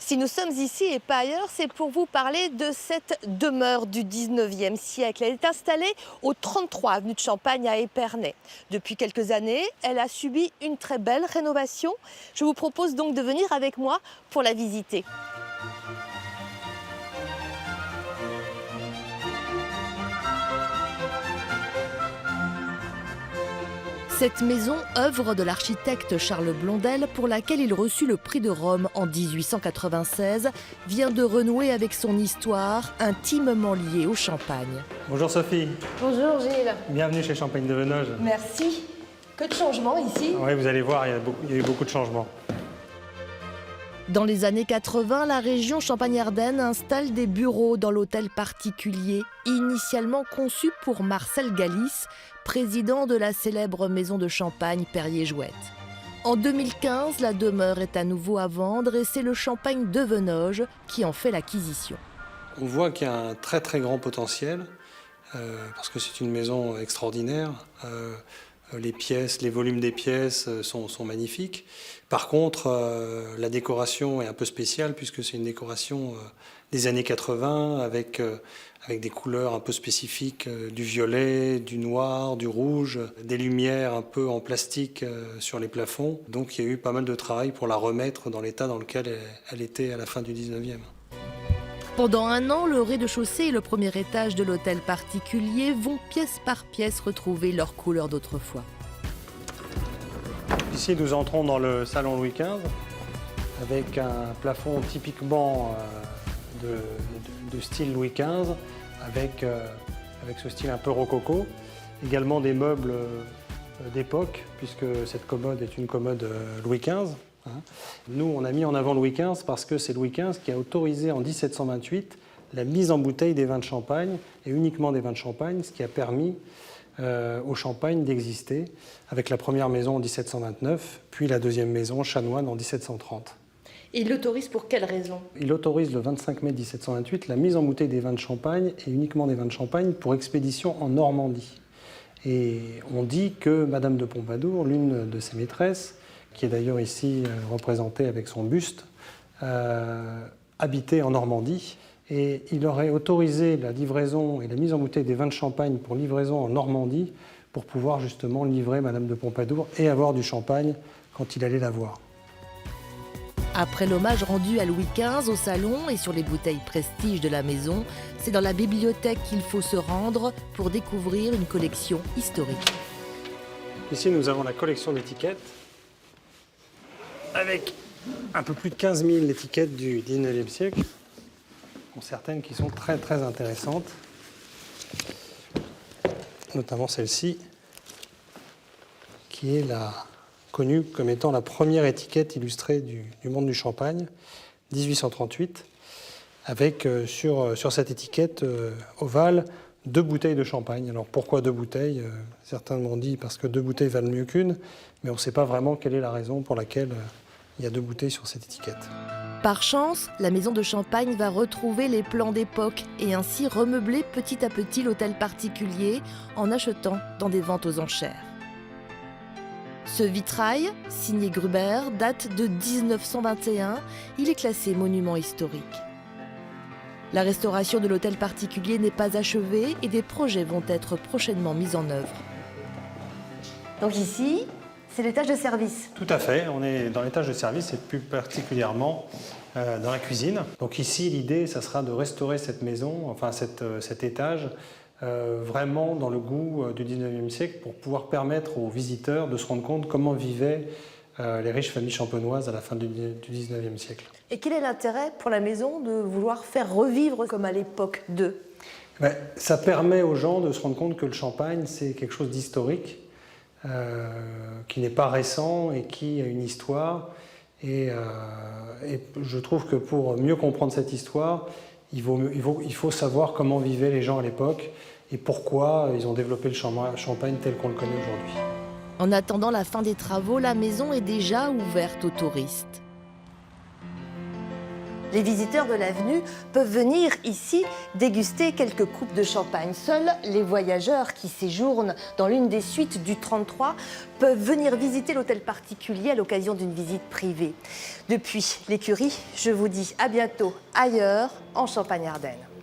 Si nous sommes ici et pas ailleurs, c'est pour vous parler de cette demeure du 19e siècle. Elle est installée au 33 avenue de Champagne à Épernay. Depuis quelques années, elle a subi une très belle rénovation. Je vous propose donc de venir avec moi pour la visiter. Cette maison, œuvre de l'architecte Charles Blondel, pour laquelle il reçut le prix de Rome en 1896, vient de renouer avec son histoire, intimement liée au champagne. Bonjour Sophie. Bonjour Gilles. Bienvenue chez Champagne de Venoge. Merci. Que de changements ici. Oui, vous allez voir, il y a eu beaucoup de changements. Dans les années 80, la région Champagne-Ardenne installe des bureaux dans l'hôtel particulier, initialement conçu pour Marcel Galis, président de la célèbre maison de champagne Perrier-Jouët. En 2015, la demeure est à nouveau à vendre et c'est le Champagne de Venoge qui en fait l'acquisition. On voit qu'il y a un très très grand potentiel, parce que c'est une maison extraordinaire. Les pièces, les volumes des pièces sont magnifiques. Par contre, la décoration est un peu spéciale puisque c'est une décoration des années 80 avec des couleurs un peu spécifiques, du violet, du noir, du rouge, des lumières un peu en plastique sur les plafonds. Donc il y a eu pas mal de travail pour la remettre dans l'état dans lequel elle était à la fin du 19e. Pendant un an, le rez-de-chaussée et le premier étage de l'hôtel particulier vont pièce par pièce retrouver leur couleur d'autrefois. Ici, nous entrons dans le salon Louis XV avec un plafond typiquement de style Louis XV avec ce style un peu rococo. Également des meubles d'époque puisque cette commode est une commode Louis XV. Nous, on a mis en avant Louis XV parce que c'est Louis XV qui a autorisé en 1728 la mise en bouteille des vins de Champagne, et uniquement des vins de Champagne, ce qui a permis au Champagne d'exister, avec la première maison en 1729, puis la deuxième maison, Chanoine, en 1730. Et il l'autorise pour quelle raison? Il autorise le 25 mai 1728 la mise en bouteille des vins de Champagne, et uniquement des vins de Champagne, pour expédition en Normandie. Et on dit que Madame de Pompadour, l'une de ses maîtresses, qui est d'ailleurs ici représentée avec son buste, habitait en Normandie. Et il aurait autorisé la livraison et la mise en bouteille des vins de Champagne pour livraison en Normandie pour pouvoir justement livrer Madame de Pompadour et avoir du champagne quand il allait la voir. Après l'hommage rendu à Louis XV au salon et sur les bouteilles prestige de la maison, c'est dans la bibliothèque qu'il faut se rendre pour découvrir une collection historique. Ici, nous avons la collection d'étiquettes, avec un peu plus de 15 000 étiquettes du 19e siècle, dont certaines qui sont très très intéressantes, notamment celle-ci, qui est connue comme étant la première étiquette illustrée du monde du champagne, 1838, avec sur cette étiquette ovale 2 bouteilles de champagne. Alors pourquoi 2 bouteilles? Certains m'ont dit parce que 2 bouteilles valent mieux qu'une, mais on ne sait pas vraiment quelle est la raison pour laquelle il y a 2 bouteilles sur cette étiquette. Par chance, la maison de Champagne va retrouver les plans d'époque et ainsi remeubler petit à petit l'hôtel particulier en achetant dans des ventes aux enchères. Ce vitrail, signé Gruber, date de 1921. Il est classé monument historique. La restauration de l'hôtel particulier n'est pas achevée et des projets vont être prochainement mis en œuvre. Donc ici, c'est l'étage de service. Tout à fait, on est dans l'étage de service et plus particulièrement dans la cuisine. Donc ici, l'idée, ça sera de restaurer cette maison, enfin cet étage, vraiment dans le goût du 19e siècle pour pouvoir permettre aux visiteurs de se rendre compte comment vivaient les riches familles champenoises à la fin du 19e siècle. Et quel est l'intérêt pour la maison de vouloir faire revivre comme à l'époque d'eux? Ça permet aux gens de se rendre compte que le champagne, c'est quelque chose d'historique, qui n'est pas récent et qui a une histoire. Et je trouve que pour mieux comprendre cette histoire, il faut savoir comment vivaient les gens à l'époque et pourquoi ils ont développé le champagne tel qu'on le connaît aujourd'hui. En attendant la fin des travaux, la maison est déjà ouverte aux touristes. Les visiteurs de l'avenue peuvent venir ici déguster quelques coupes de champagne. Seuls les voyageurs qui séjournent dans l'une des suites du 33 peuvent venir visiter l'hôtel particulier à l'occasion d'une visite privée. Depuis l'écurie, je vous dis à bientôt ailleurs en Champagne-Ardenne.